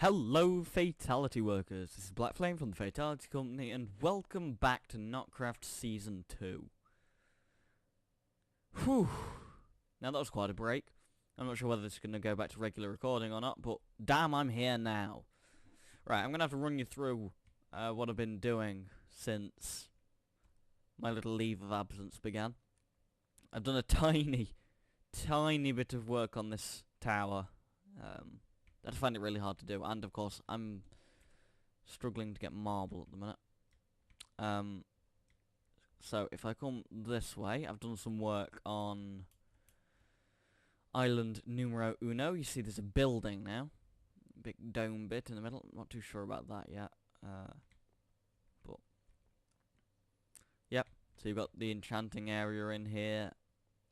Hello, Fatality Workers. This is Black Flame from the Fatality Company, and welcome back to Noc'Craft Season 2. Whew. Now that was quite a break. I'm not sure whether this is going to go back to regular recording or not, but damn, I'm here now. Right, I'm going to have to run you through what I've been doing since my little leave of absence began. I've done a tiny bit of work on this tower. I find it really hard to do, and of course I'm struggling to get marble at the minute. So if I come this way, I've done some work on island numero uno. You see there's a building now, big dome bit in the middle. I'm not too sure about that yet, but yep. So you've got the enchanting area in here,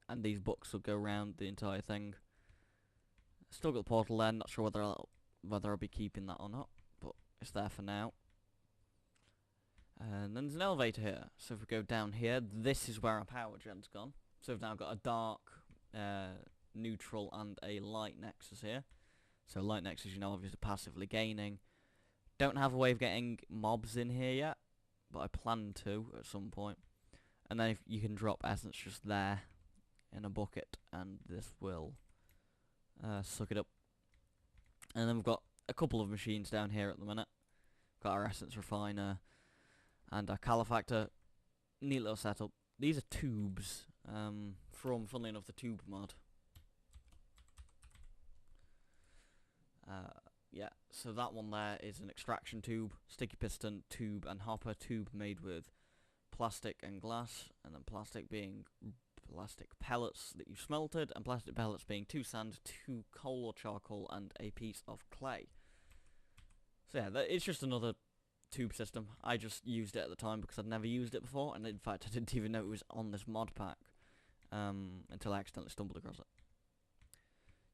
and these books will go around the entire thing. Still got the portal there, not sure whether I'll be keeping that or not, but it's there for now. And then there's an elevator here, so if we go down here, this is where our power gen's gone. So we've now got a dark, neutral, and a light nexus here. So light nexus, you know, obviously passively gaining. Don't have a way of getting mobs in here yet, but I plan to at some point. And then if you can drop essence just there in a bucket, and this will suck it up. And then we've got a couple of machines down here at the minute. Got our essence refiner and our calefactor. Neat little setup. These are tubes from, funnily enough, the tube mod. Yeah, so that one there is an extraction tube, sticky piston tube, and hopper tube made with plastic and glass, and then plastic being plastic pellets that you've smelted, and plastic pellets being 2 sand, 2 coal or charcoal, and a piece of clay. So yeah, it's just another tube system. I just used it at the time because I'd never used it before, and in fact I didn't even know it was on this mod pack until I accidentally stumbled across it.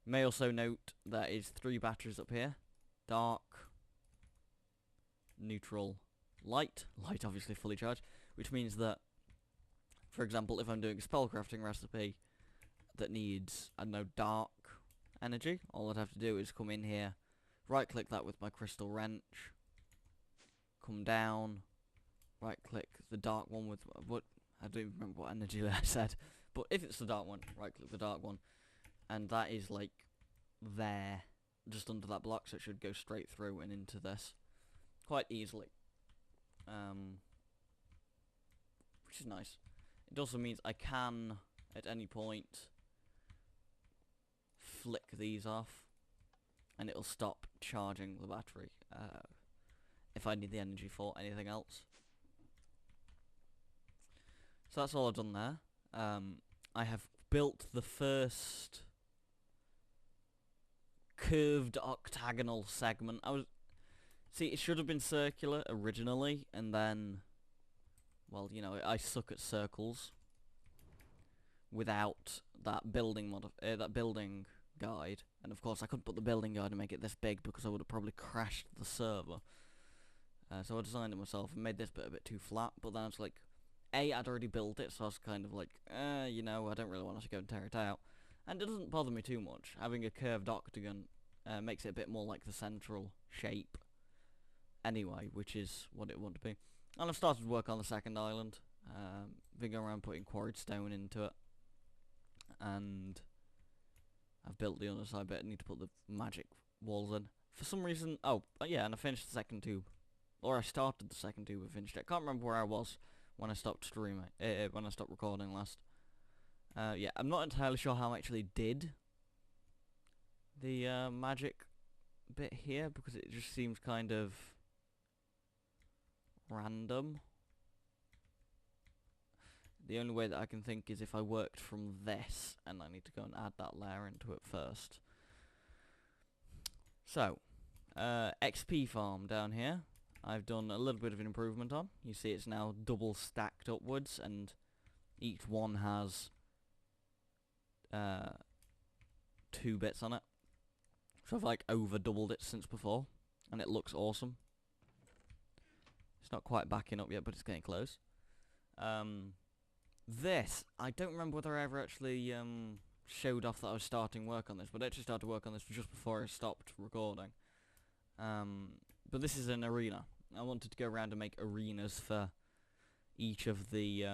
You may also note there is 3 batteries up here. Dark, neutral, light. Light obviously fully charged, which means that, for example, if I'm doing a spellcrafting recipe that needs, I don't know, dark energy, all I'd have to do is come in here, right-click that with my crystal wrench, come down, right-click the dark one with what, I don't even remember what energy I said, but if it's the dark one, right-click the dark one, and that is like there, just under that block, so it should go straight through and into this quite easily, which is nice. It also means I can, at any point, flick these off, and it'll stop charging the battery if I need the energy for anything else. So that's all I've done there. I have built the first curved octagonal segment. See, it should have been circular originally, and then, well, you know, I suck at circles without that building guide, and of course I couldn't put the building guide and make it this big because I would have probably crashed the server. So I designed it myself and made this bit a bit too flat, but then I was like, I'd already built it, so I was kind of like, you know, I don't really want to go and tear it out. And it doesn't bother me too much. Having a curved octagon makes it a bit more like the central shape anyway, which is what it would be. And I've started work on the second island. Been going around putting quarried stone into it, and I've built the other side bit. I need to put the magic walls in. For some reason, oh yeah, and I finished the second tube, or I started the second tube and finished it. I can't remember where I was when I stopped streaming, when I stopped recording last. Yeah, I'm not entirely sure how I actually did the magic bit here, because it just seems kind of random. The only way that I can think is if I worked from this, and I need to go and add that layer into it first. So, XP farm down here, I've done a little bit of an improvement on. You see it's now double stacked upwards, and each one has 2 bits on it. So I've like over doubled it since before, and it looks awesome. It's not quite backing up yet, but it's getting close. This, I don't remember whether I ever actually showed off that I was starting work on this, but I actually started work on this just before I stopped recording. But this is an arena. I wanted to go around and make arenas for each of the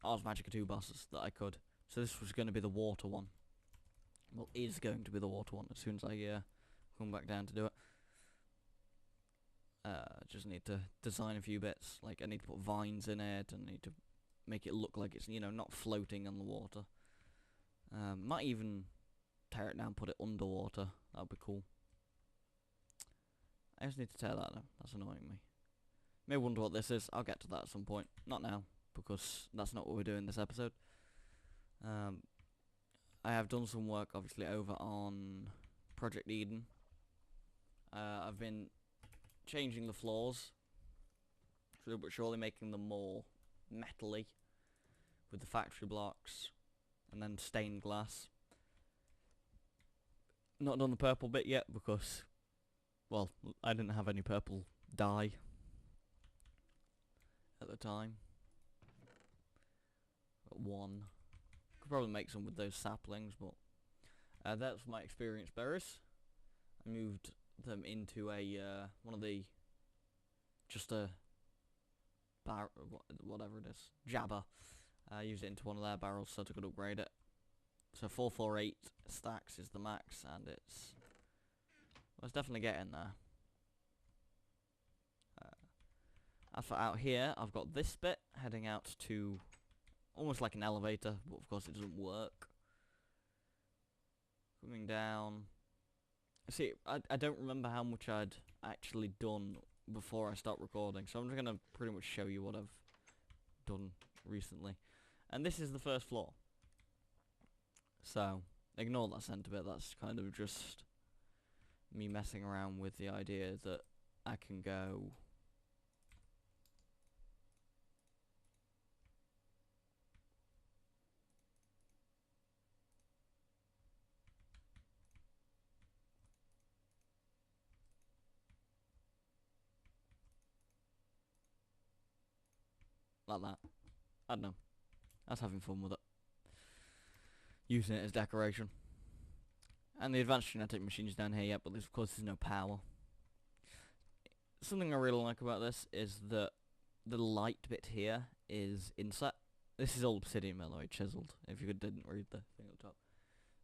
Ars Magica 2 bosses that I could. So this was going to be the water one. Well, is going to be the water one as soon as I come back down to do it. Just need to design a few bits. Like, I need to put vines in it, and I need to make it look like it's, you know, not floating on the water. Might even tear it down, put it underwater. That would be cool. I just need to tear that down. That's annoying me. May wonder what this is. I'll get to that at some point. Not now, because that's not what we're doing this episode. I have done some work, obviously, over on Project Eden. I've been changing the floors, slowly but surely making them more metally, with the factory blocks, and then stained glass. Not done the purple bit yet, because, well, I didn't have any purple dye at the time. Got one. Could probably make some with those saplings, but that's my experience berries. I moved them into a one of the whatever it is, jabber. I used it into one of their barrels so I could upgrade it. So 448 stacks is the max, and it's definitely getting there. As for out here, I've got this bit heading out to almost like an elevator, but of course it doesn't work. Coming down. See, I don't remember how much I'd actually done before I start recording, so I'm just gonna pretty much show you what I've done recently. And this is the first floor. So, ignore that centre bit, that's kind of just me messing around with the idea that I can go like that. I don't know. I was having fun with it. Using it as decoration. And the advanced genetic machine's down here yet, but of course there's no power. Something I really like about this is that the light bit here is inset. This is all obsidian, by the way, chiseled, if you didn't read the thing at the top.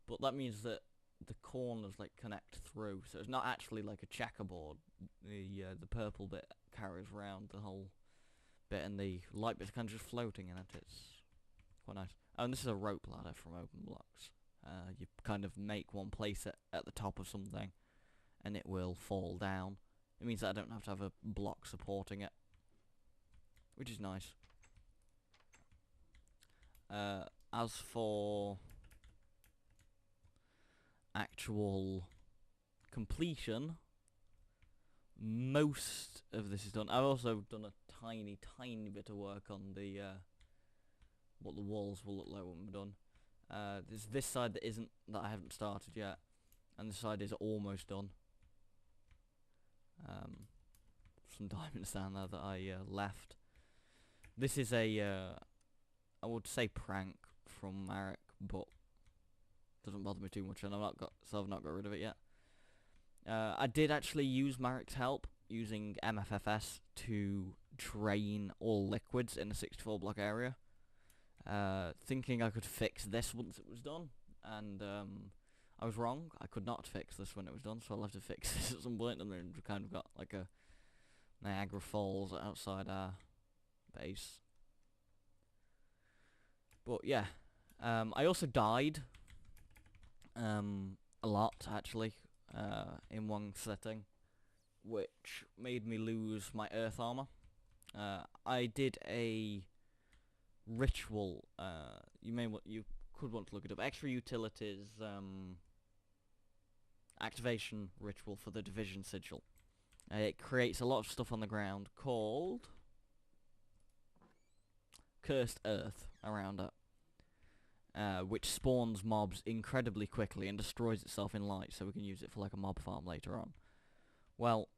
But that means that the corners like connect through, so it's not actually like a checkerboard. The purple bit carries around the whole bit, and the light bit's kind of just floating in it. It's quite nice. Oh, and this is a rope ladder from Open Blocks. You kind of make one, place it at the top of something, and it will fall down. It means that I don't have to have a block supporting it, which is nice. As for actual completion, most of this is done. I've also done a tiny bit of work on the what the walls will look like when we're done. There's this side that I haven't started yet, and this side is almost done. Some diamonds down there that I left. This is a I would say prank from Marek, but doesn't bother me too much, and I've not got rid of it yet. I did actually use Marek's help using MFFS to drain all liquids in a 64 block area, thinking I could fix this once it was done, and I was wrong. I could not fix this when it was done, so I'll have to fix this at some point, and then we've kind of got like a Niagara Falls outside our base. But yeah, I also died a lot actually in one setting, which made me lose my earth armor. I did a ritual. You could want to look it up. Extra utilities activation ritual for the division sigil. It creates a lot of stuff on the ground called cursed earth around it, which spawns mobs incredibly quickly and destroys itself in light, so we can use it for like a mob farm later on. Well,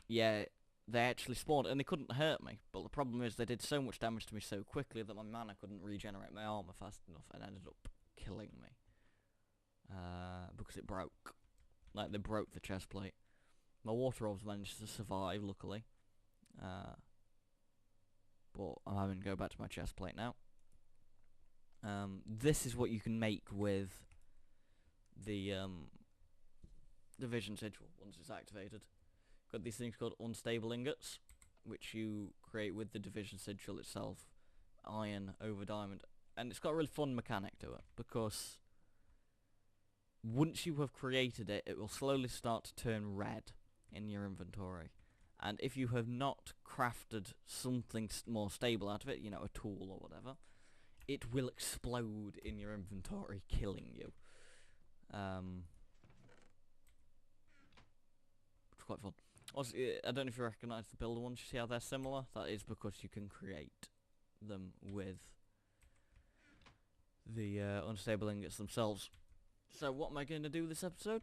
yeah, they actually spawned and they couldn't hurt me, but the problem is they did so much damage to me so quickly that my mana couldn't regenerate my armor fast enough and ended up killing me, because it broke. Like, they broke the chest plate. My water orbs managed to survive, luckily. But I'm having to go back to my chest plate now. This is what you can make with the division sigil once it's activated. Got these things called unstable ingots, which you create with the division sigil itself, iron over diamond, and it's got a really fun mechanic to it, because once you have created it, it will slowly start to turn red in your inventory, and if you have not crafted something more stable out of it, you know, a tool or whatever, it will explode in your inventory, killing you. It's quite fun. Also, I don't know if you recognise the builder ones. You see how they're similar? That is because you can create them with the unstable ingots themselves. So what am I going to do this episode?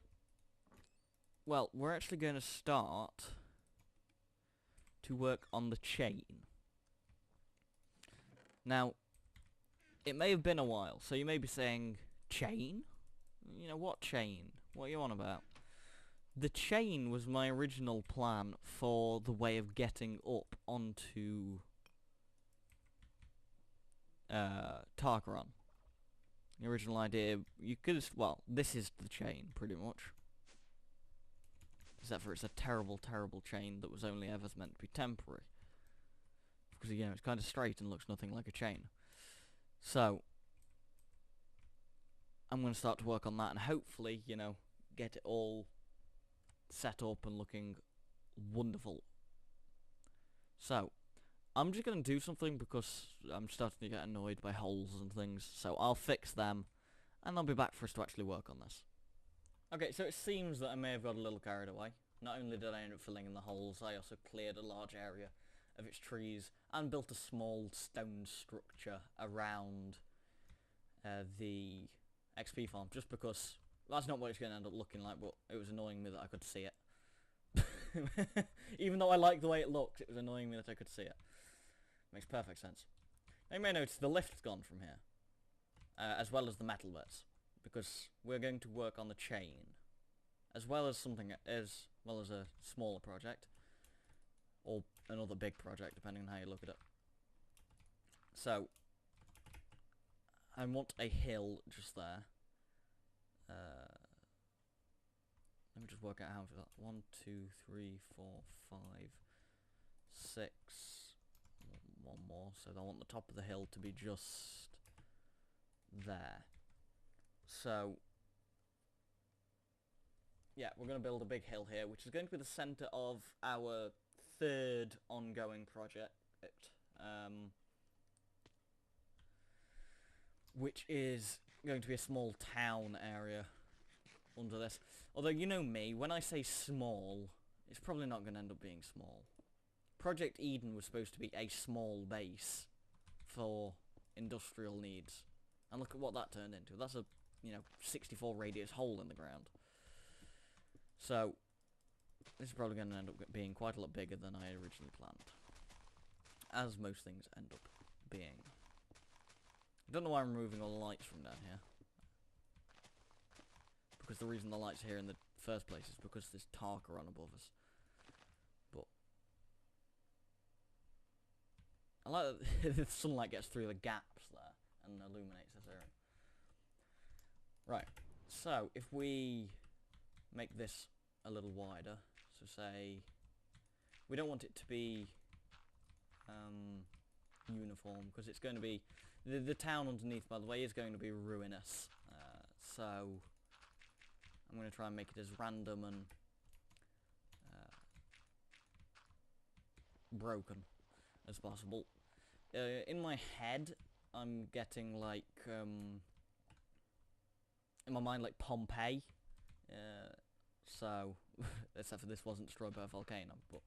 Well, we're actually going to start to work on the chain. Now, it may have been a while, so you may be saying, chain? You know, what chain? What are you on about? The chain was my original plan for the way of getting up onto Tarqaron. The original idea, you could, well, this is the chain, pretty much. Except for it's a terrible, terrible chain that was only ever meant to be temporary. Because, you know, it's kind of straight and looks nothing like a chain. So, I'm going to start to work on that and hopefully, you know, get it all set up and looking wonderful. So, I'm just going to do something because I'm starting to get annoyed by holes and things, so I'll fix them, and I'll be back for us to actually work on this. Okay, so it seems that I may have got a little carried away. Not only did I end up filling in the holes, I also cleared a large area of its trees, and built a small stone structure around the XP farm, just because that's not what it's going to end up looking like, but it was annoying me that I could see it. Even though I like the way it looks, it was annoying me that I could see it. Makes perfect sense. Now you may notice the lift's gone from here, as well as the metal bits, because we're going to work on the chain, as well as something as well as a smaller project, or another big project, depending on how you look at it. So, I want a hill just there. Let me just work out how to do that. 1, 2, 3, 4, 5, 6. One more. So I want the top of the hill to be just there. So, yeah, we're going to build a big hill here, which is going to be the centre of our third ongoing project. Which is going to be a small town area under this. Although, you know me, when I say small, it's probably not going to end up being small. Project Eden was supposed to be a small base for industrial needs. And look at what that turned into. That's a, you know, 64 radius hole in the ground. So, this is probably going to end up being quite a lot bigger than I originally planned. As most things end up being. I don't know why I'm removing all the lights from down here. Because the reason the lights are here in the first place is because there's Tarqaron above us. But I like that the sunlight gets through the gaps there and illuminates this area. Right, so if we make this a little wider, so say we don't want it to be uniform, because it's going to be the town underneath, by the way, is going to be ruinous. So I'm going to try and make it as random and broken as possible. In my head, I'm getting like in my mind like Pompeii. So except for this wasn't destroyed by a volcano, but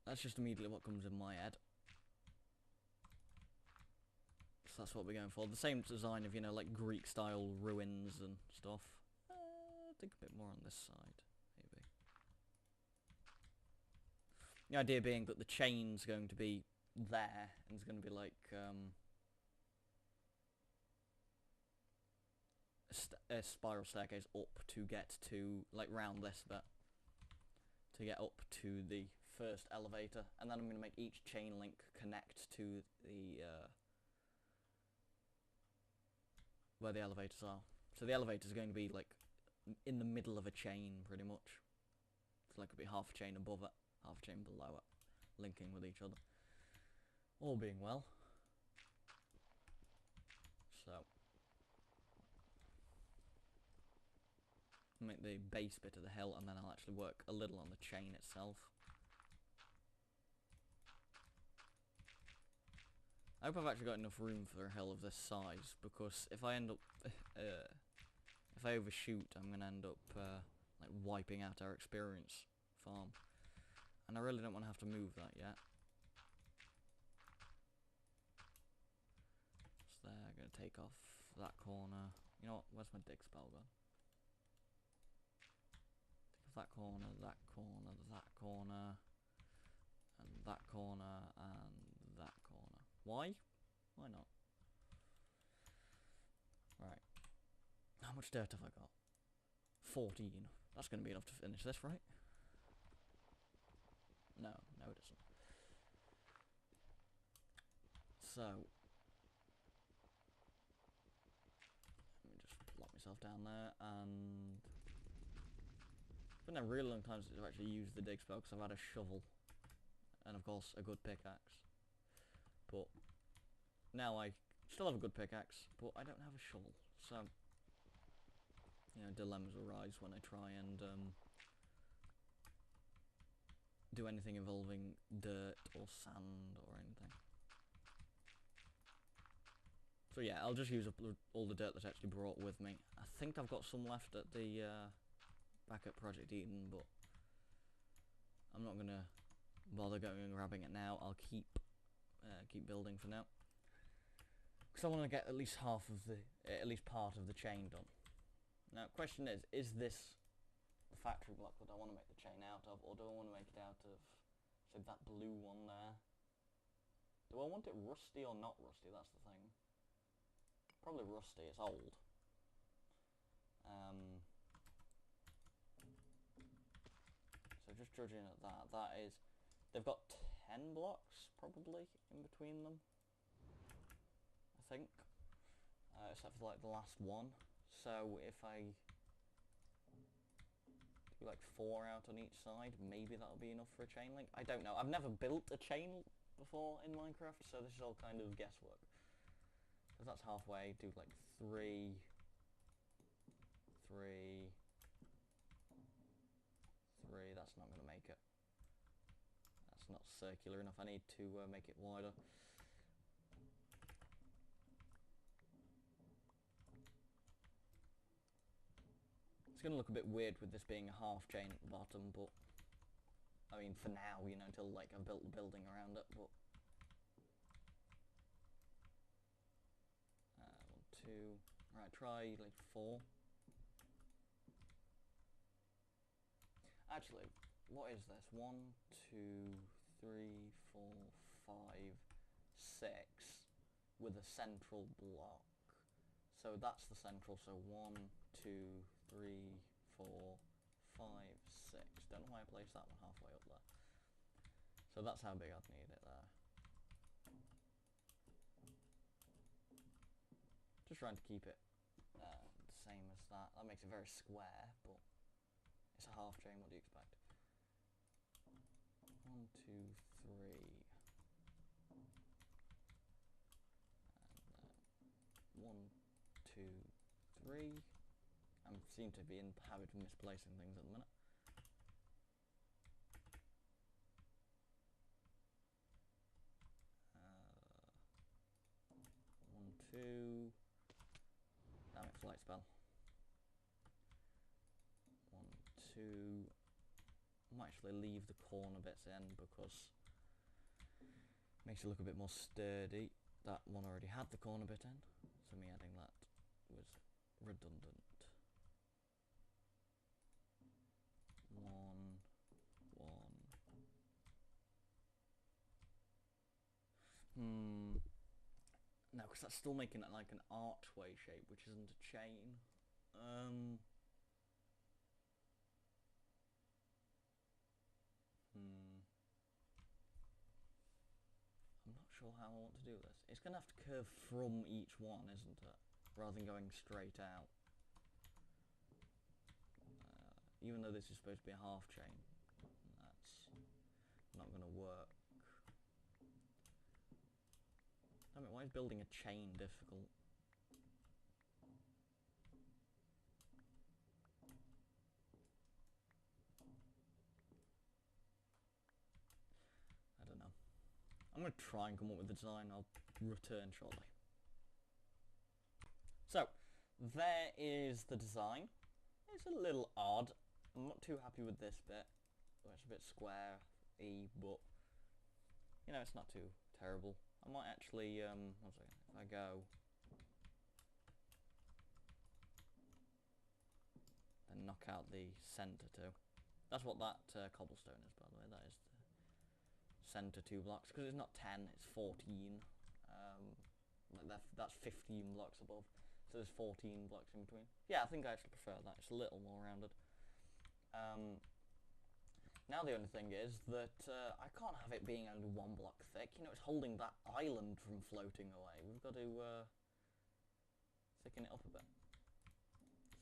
that's just immediately what comes in my head. So that's what we're going for. The same design of, you know, like Greek style ruins and stuff. I think a bit more on this side, maybe. The idea being that the chain's going to be there, and it's going to be like a spiral staircase up to get to, like, round this bit. To get up to the first elevator. And then I'm going to make each chain link connect to the, where the elevators are. So the elevator's going to be, like, in the middle of a chain, pretty much. So, like, it'll be half a chain above it, half a chain below it, linking with each other. All being well. So, make the base bit of the hill, and then I'll actually work a little on the chain itself. I hope I've actually got enough room for a hill of this size, because if I end up, if I overshoot, I'm going to end up, like, wiping out our experience farm. And I really don't want to have to move that yet. So there, I'm going to take off that corner. You know what, where's my dig spell gone? Take off that corner, that corner, that corner, and that corner, and that corner. Why? Why not? Right. How much dirt have I got? 14. That's going to be enough to finish this, right? No, it isn't. So, let me just plop myself down there, and it's been a really long time since I've actually used the dig spell, because I've had a shovel, and of course a good pickaxe. But now I still have a good pickaxe, but I don't have a shovel, so, you know, dilemmas arise when I try and do anything involving dirt or sand or anything. So yeah, I'll just use up all the dirt that's actually brought with me. I think I've got some left at the back at Project Eden, but I'm not gonna bother going and grabbing it now. I'll keep building for now, because I want to get at least half of the, at least part of the chain done. Now, question is this the factory block that I want to make the chain out of, or do I want to make it out of, say, that blue one there? Do I want it rusty or not rusty? That's the thing. Probably rusty, it's old. So just judging at that, that is, they've got 10 blocks, probably, in between them, I think. Except for, like, the last one. So if I do, like, 4 out on each side, maybe that'll be enough for a chain link. I don't know. I've never built a chain before in Minecraft, so this is all kind of guesswork. Because that's halfway, do, like, 3, 3, 3, that's not going to make it. That's not circular enough. I need to make it wider. It's going to look a bit weird with this being a half chain at the bottom, but I mean, for now, you know, until, like, I've built the building around it. But 1, 2, right, try like 4. Actually, what is this? 1, 2, 3, 4, 5, 6 with a central block. So that's the central. So 1, 2, 3, 4, 5, 6. Don't know why I placed that one halfway up there. So that's how big I'd need it there. Just trying to keep it the same as that. That makes it very square, but it's a half chain. What do you expect? 1, 2, 3. And 1, 2, 3. I seem to be in the habit of misplacing things at the minute. 1, 2. Damn it, flight spell. 1, 2. I might actually leave the corner bits in because it makes it look a bit more sturdy. That one already had the corner bit in, so me adding that was redundant. 1, 1. No, because that's still making it like an archway shape, which isn't a chain. I'm not sure how I want to do this. It's going to have to curve from each one, isn't it? Rather than going straight out. Even though this is supposed to be a half chain, that's not going to work. I mean, why is building a chain difficult? I don't know. I'm going to try and come up with a design. I'll return shortly. So, there is the design. It's a little odd. I'm not too happy with this bit. It's a bit square-y, but you know, it's not too terrible. I might actually, one second, if I go and knock out the centre too. That's what that cobblestone is, by the way. That is the centre 2 blocks, because it's not 10, it's 14. That's 15 blocks above, so there's 14 blocks in between. Yeah, I think I actually prefer that. It's a little more rounded. Now the only thing is that I can't have it being only 1 block thick. You know, it's holding that island from floating away. We've got to thicken it up a bit.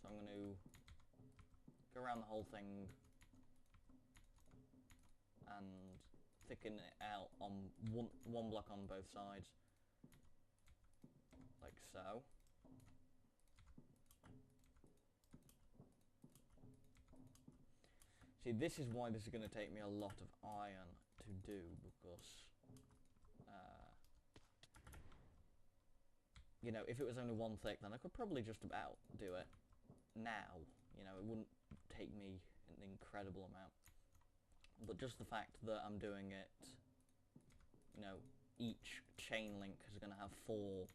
So I'm going to go around the whole thing and thicken it out on one block on both sides, like so. See, this is why this is going to take me a lot of iron to do, because you know, if it was only 1 thick, then I could probably just about do it now. You know, it wouldn't take me an incredible amount. But just the fact that I'm doing it, you know, each chain link is going to have 4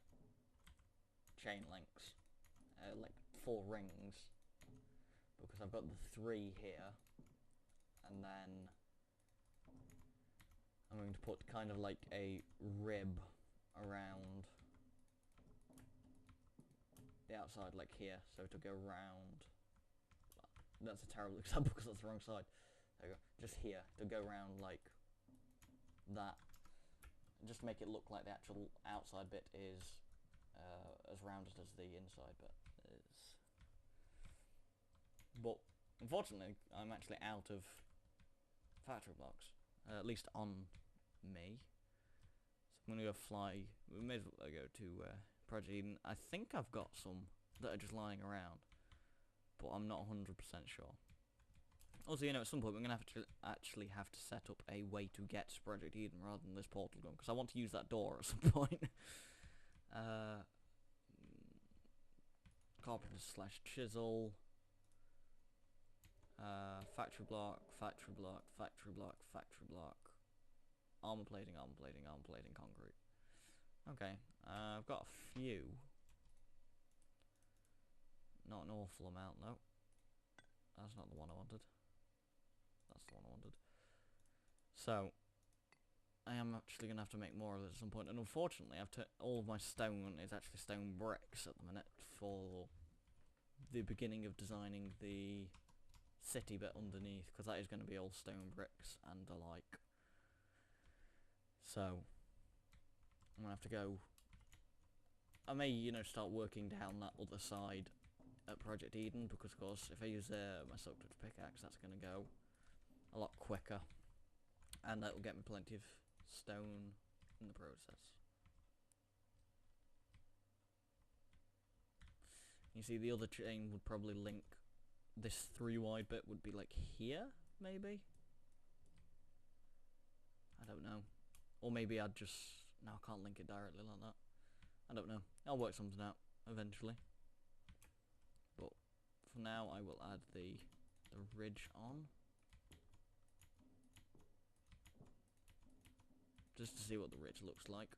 chain links, like 4 rings, because I've got the 3 here, and then I'm going to put kind of like a rib around the outside, like here, so to go round. That's a terrible example because that's the wrong side. There you go. Just here to go round like that, just to make it look like the actual outside bit is as rounded as the inside bit is. But unfortunately, I'm actually out of factory blocks, at least on me. So I'm gonna go fly. We may as well go to Project Eden. I think I've got some that are just lying around, but I'm not 100% sure. Also, you know, at some point we're gonna have to actually have to set up a way to get to Project Eden rather than this portal gun, because I want to use that door at some point. Carpenter / chisel. Factory block, factory block, factory block, factory block. Armor plating, armor plating, armor plating, concrete. Okay, I've got a few. Not an awful amount though. That's not the one I wanted. That's the one I wanted. So, I am actually going to have to make more of it at some point. And unfortunately, all of my stone is actually stone bricks at the minute for the beginning of designing the city bit underneath, because that is going to be all stone bricks and the like. So, I'm going to have to go. I may, you know, start working down that other side at Project Eden, because of course, if I use my silk touch pickaxe, that's going to go a lot quicker, and that will get me plenty of stone in the process. You see, the other chain would probably link. This 3 wide bit would be like here, maybe? I don't know. Or maybe I'd just... No, I can't link it directly like that. I don't know. I'll work something out eventually. But for now, I will add the ridge on. Just to see what the ridge looks like.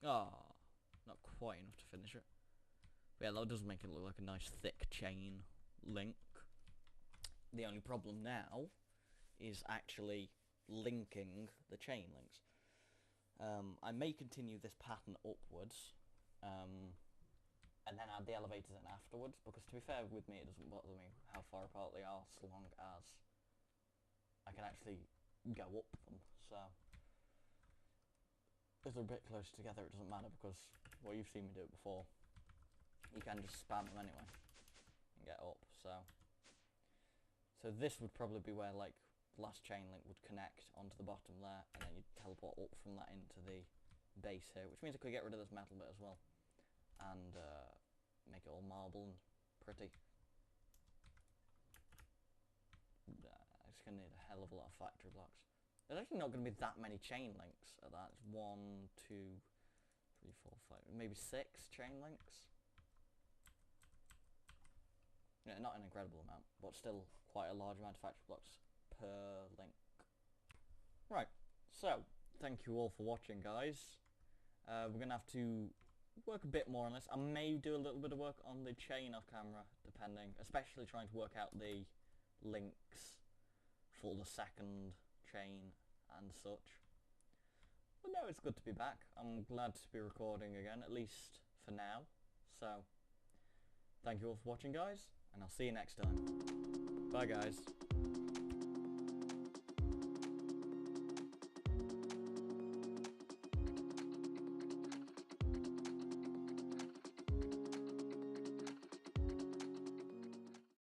Ah, not quite enough to finish it. But yeah, that does make it look like a nice thick chain link. The only problem now is actually linking the chain links. I may continue this pattern upwards, and then add the elevators in afterwards, because to be fair with me, it doesn't bother me how far apart they are, so long as I can actually go up them. So if they're a bit closer together, it doesn't matter, because, well, you've seen me do it before. You can just spam them anyway and get up. So this would probably be where, like, the last chain link would connect onto the bottom there, and then you'd teleport up from that into the base here, which means I could get rid of this metal bit as well, and make it all marble and pretty. It's going to need a hell of a lot of factory blocks. There's actually not going to be that many chain links at that. It's 1, 2, 3, 4, 5, maybe 6 chain links. Yeah, not an incredible amount, but still quite a large amount of factory blocks per link. Right, so thank you all for watching, guys. We're going to have to work a bit more on this. I may do a little bit of work on the chain off camera, depending, especially trying to work out the links for the second chain and such. But no, it's good to be back. I'm glad to be recording again, at least for now. So, thank you all for watching, guys, and I'll see you next time. Bye, guys.